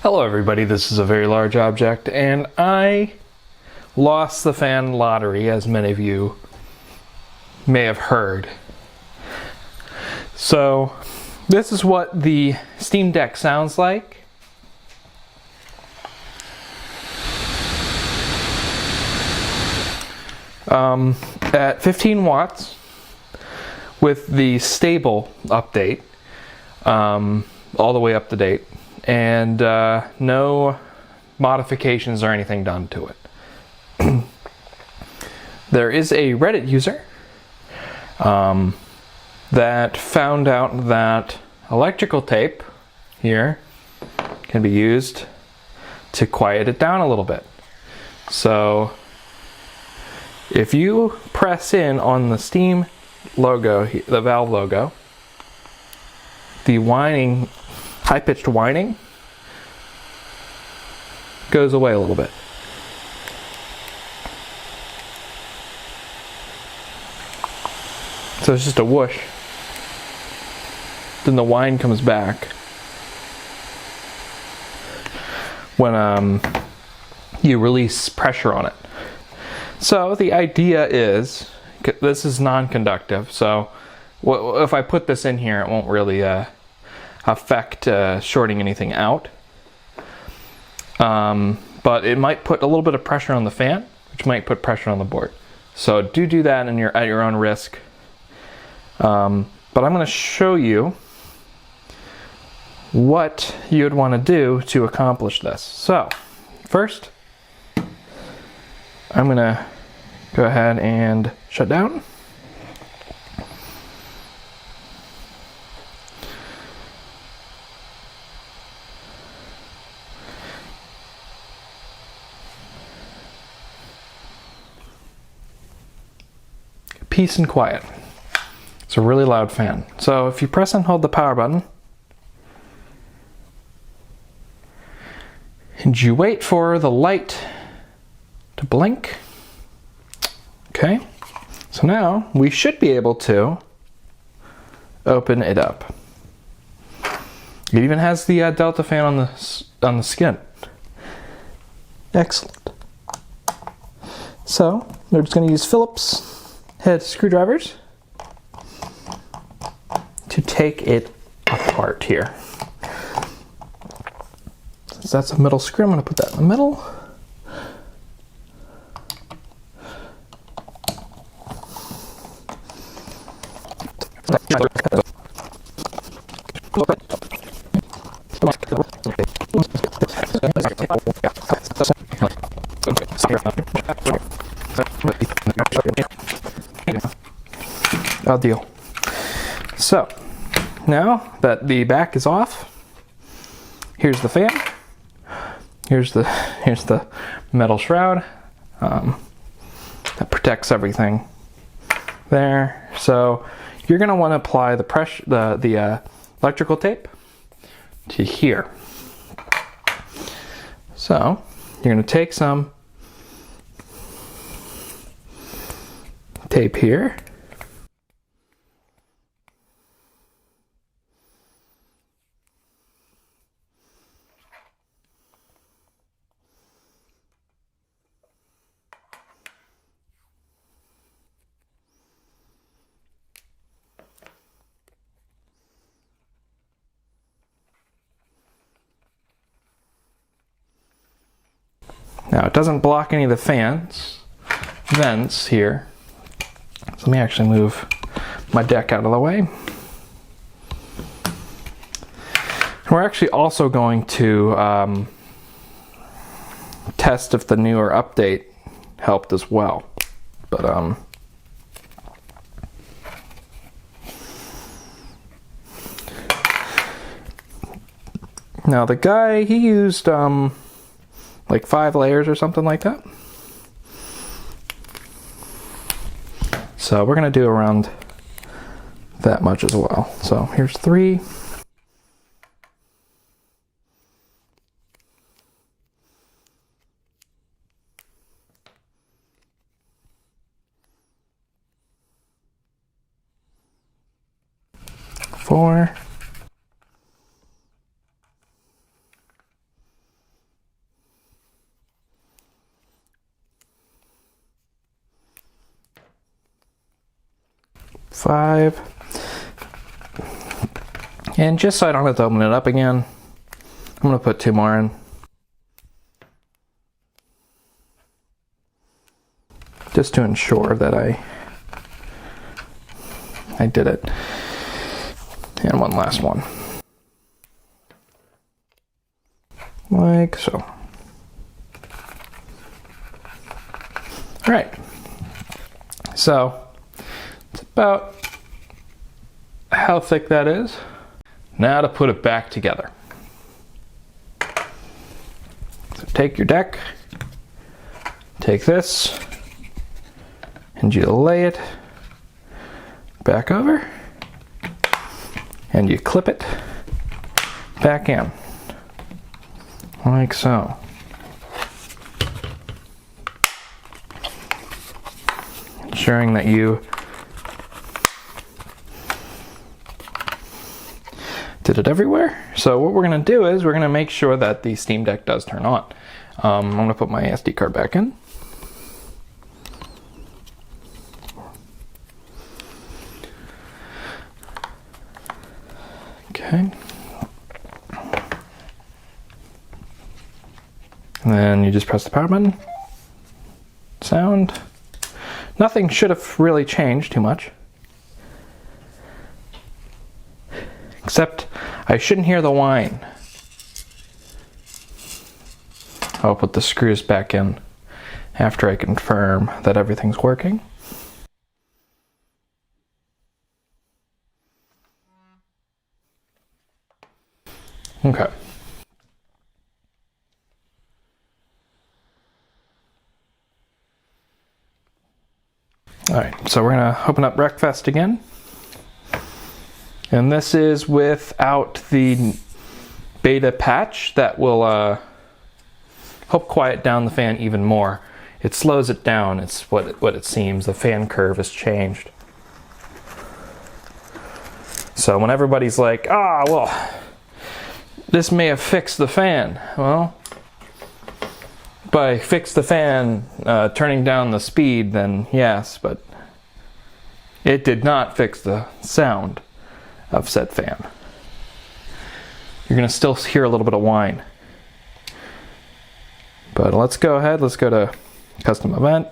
Hello everybody, this is a very large object, and I lost the fan lottery, as many of you may have heard. So, this is what the Steam Deck sounds like. At 15 watts, with the stable update, all the way up to date. And no modifications or anything done to it. There is a Reddit user that found out that electrical tape here can be used to quiet it down a little bit. So if you press in on the Steam logo, the valve logo, the whining, high-pitched whining goes away a little bit. So it's just a whoosh. Then the whine comes back when you release pressure on it. So the idea is, this is non-conductive, so if I put this in here, it won't really affect shorting anything out. But it might put a little bit of pressure on the fan, which might put pressure on the board. So do that at your own risk. But I'm going to show you what you would want to do to accomplish this. So first, I'm going to go ahead and shut down. Peace and quiet. It's a really loud fan. So if you press and hold the power button, and you wait for the light to blink. Okay, so now we should be able to open it up. It even has the Delta fan on the skin. Excellent. So we're just going to use Phillips head screwdrivers to take it apart here. Since that's a middle screw, I'm going to put that in the middle. Deal. So now that the back is off, here's the fan. Here's the metal shroud that protects everything there. So you're going to want to apply the pressure, the electrical tape to here. So you're going to take some tape here. Now it doesn't block any of the vents here. So let me actually move my deck out of the way. We're actually also going to test if the newer update helped as well. But now the guy, he used like 5 layers or something like that. So we're going to do around that much as well. So here's 3. Four. 5. And just so I don't have to open it up again, I'm going to put 2 more in. Just to ensure that I did it. And one last one. Like so. All right. So it's about how thick that is. Now to put it back together. So take your deck, take this, and you lay it back over, and you clip it back in, like so. Ensuring that you did it everywhere. So what we're going to do is we're going to make sure that the Steam Deck does turn on. I'm going to put my SD card back in. Okay. And then you just press the power button. Sound. Nothing should have really changed too much. Except I shouldn't hear the whine. I'll put the screws back in after I confirm that everything's working. Okay. Alright, so we're going to open up Wreckfest again. And this is without the beta patch that will help quiet down the fan even more. It slows it down, it's what it seems. The fan curve has changed. So when everybody's like, well, this may have fixed the fan. Well, by fix the fan turning down the speed, then yes, but it did not fix the sound of said fan. You're going to still hear a little bit of whine. But let's go ahead, let's go to custom event.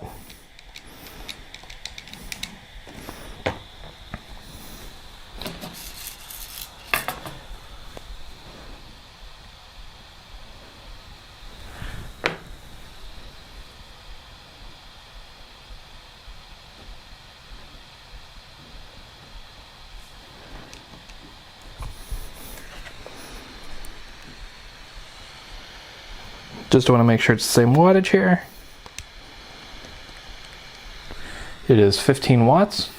Just want to make sure it's the same wattage here. It is 15 watts.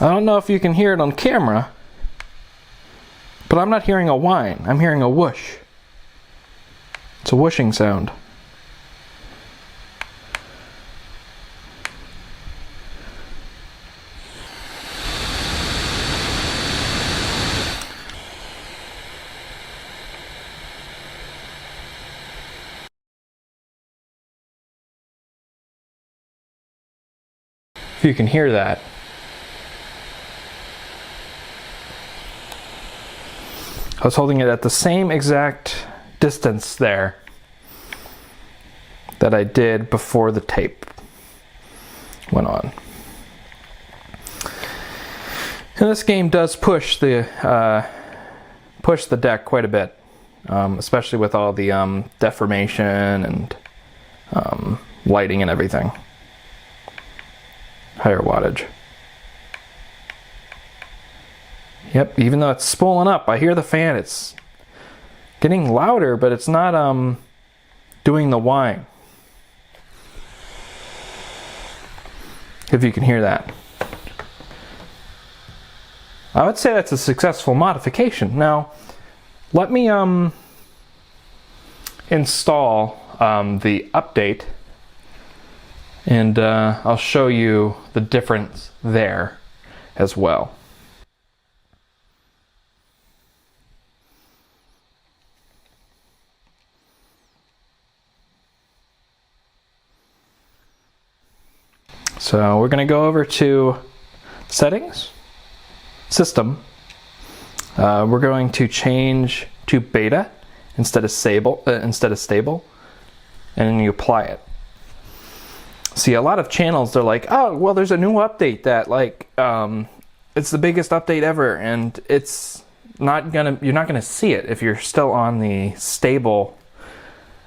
I don't know if you can hear it on camera, but I'm not hearing a whine. I'm hearing a whoosh. It's a whooshing sound. If you can hear that. I was holding it at the same exact distance there that I did before the tape went on. And this game does push the deck quite a bit, especially with all the deformation and lighting and everything. Higher wattage. Yep, even though it's spooling up, I hear the fan. It's getting louder, but it's not doing the whine. If you can hear that. I would say that's a successful modification. Now, let me install the update, and I'll show you the difference there as well. So we're going to go over to settings, system. We're going to change to beta instead of stable, and then you apply it. See, a lot of channels, they're like, oh, well, there's a new update that like it's the biggest update ever, and it's not gonna, you're not gonna see it if you're still on the stable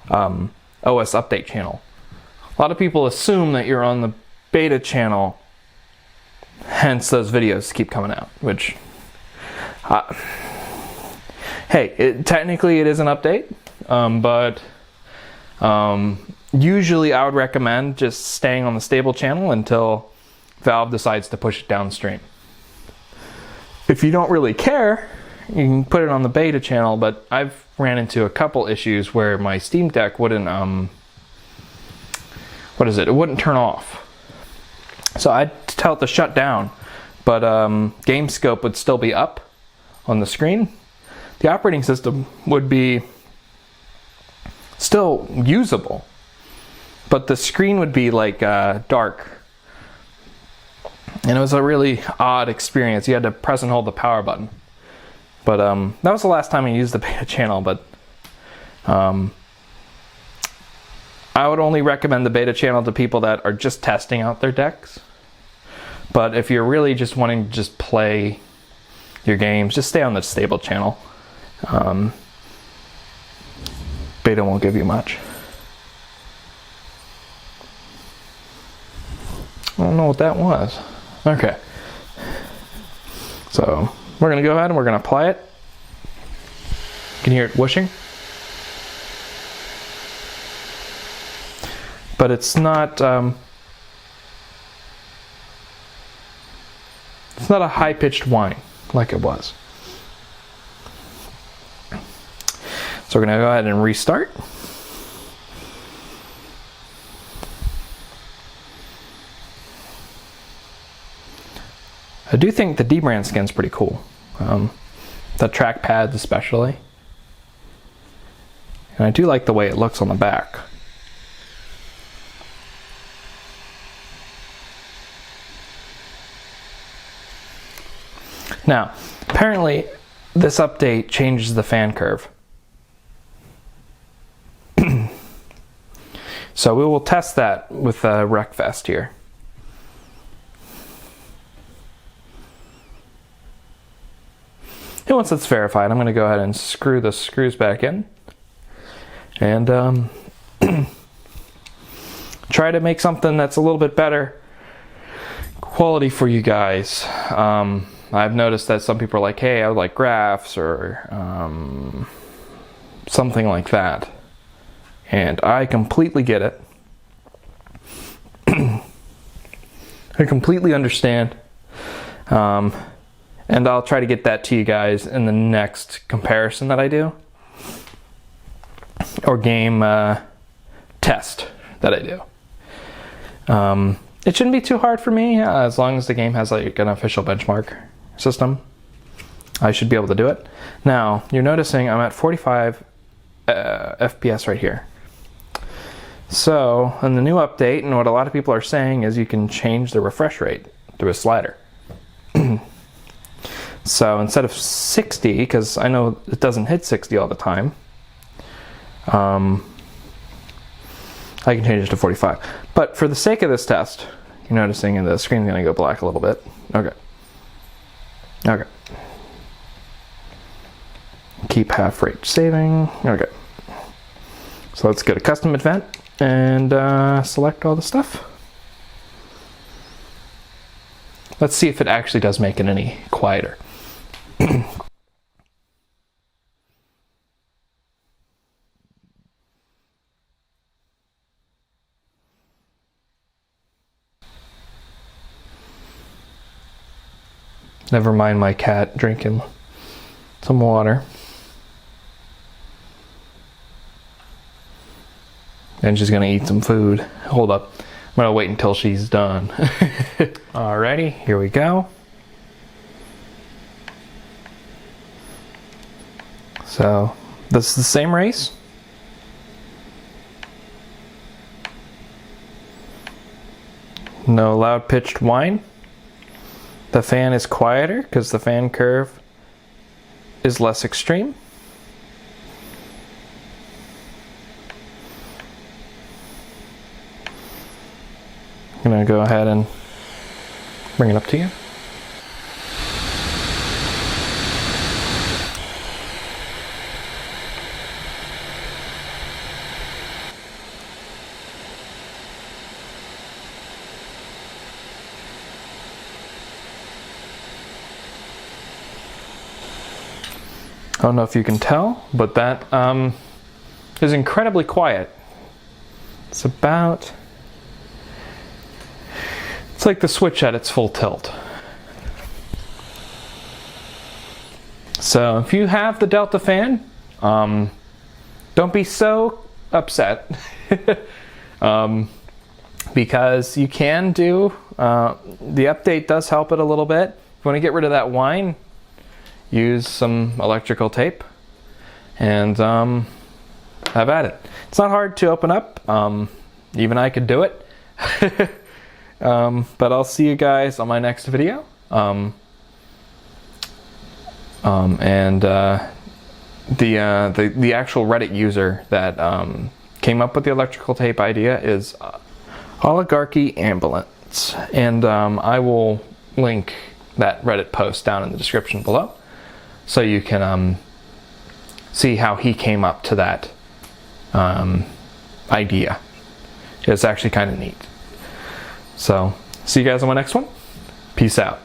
OS update channel. A lot of people assume that you're on the beta channel, hence those videos keep coming out, which hey, technically it is an update, but usually I would recommend just staying on the stable channel until Valve decides to push it downstream. If you don't really care, you can put it on the beta channel, but I've ran into a couple issues where my Steam Deck wouldn't it wouldn't turn off. So I'd tell it to shut down, but GameScope would still be up on the screen. The operating system would be still usable, but the screen would be like dark. And it was a really odd experience. You had to press and hold the power button. But that was the last time I used the beta channel, but I would only recommend the beta channel to people that are just testing out their decks. But if you're really just wanting to just play your games, just stay on the stable channel. Beta won't give you much. I don't know what that was. Okay. So we're going to go ahead and we're going to apply it. You can hear it whooshing. But it's not a high-pitched whine like it was. So we're going to go ahead and restart. I do think the Dbrand skin's pretty cool. The trackpads especially. And I do like the way it looks on the back. Now, apparently this update changes the fan curve. So we will test that with Wreckfest here. And once it's verified, I'm going to go ahead and screw the screws back in. And try to make something that's a little bit better quality for you guys. I've noticed that some people are like, hey, I would like graphs or something like that. And I completely get it. I completely understand. And I'll try to get that to you guys in the next comparison that I do. Or game test that I do. It shouldn't be too hard for me, as long as the game has like an official benchmark system. I should be able to do it. Now, you're noticing I'm at 45 FPS right here. So, in the new update, and what a lot of people are saying is you can change the refresh rate through a slider. So, instead of 60, because I know it doesn't hit 60 all the time, I can change it to 45. But for the sake of this test, you're noticing the screen's going to go black a little bit. Okay. Okay. Keep half rate saving. Okay. So let's get a custom event and select all the stuff. Let's see if it actually does make it any quieter. Never mind my cat drinking some water. And she's gonna eat some food. Hold up. I'm gonna wait until she's done. Alrighty, here we go. So, this is the same race. No loud pitched whine. The fan is quieter because the fan curve is less extreme. I'm gonna go ahead and bring it up to you. I don't know if you can tell, but that is incredibly quiet. It's like the switch at its full tilt. So if you have the Delta fan, don't be so upset because you can do, the update does help it a little bit. If you want to get rid of that whine, use some electrical tape and have at it. It's not hard to open up. Even I could do it. But I'll see you guys on my next video. The actual Reddit user that came up with the electrical tape idea is Oligarchy Ambulance, and I will link that Reddit post down in the description below, so you can see how he came up to that idea. It's actually kind of neat. So, see you guys on my next one. Peace out.